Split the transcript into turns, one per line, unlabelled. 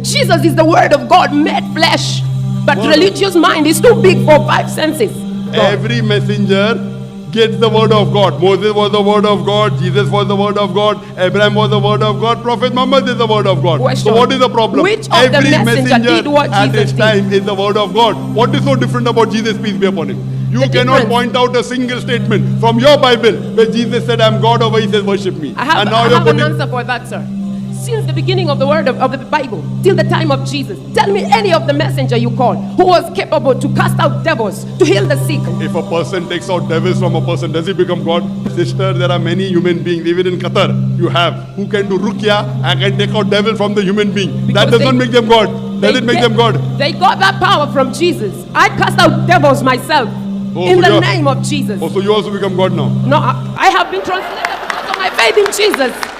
Jesus is the word of God made flesh. But religious mind is too big for 5 senses.
Every messenger gets the word of God. Moses was the word of God. Jesus was the word of God. Abraham was the word of God. Prophet Muhammad is the word of God.
Question.
So what is the problem?
Which of
Every
the messenger did what
at
Jesus
his time is the word of God. What is so different about Jesus, peace be upon him? You
The
cannot
difference.
point out a single statement from your Bible where Jesus said, I'm God, or where he says, worship me.
I have an answer for that, sir. Since the beginning of the word of the Bible till the time of Jesus, tell me any of the messenger you call who was capable to cast out devils, to heal the sick.
If a person takes out devils from a person, does he become God? Sister, there are many human beings, even in Qatar, you have, who can do ruqya and can take out devil from the human being. That does not make them God. Does it make them God?
They got that power from Jesus. I cast out devils myself in the name of Jesus.
Oh, so you also become God now?
No, I have been translated because of my faith in Jesus.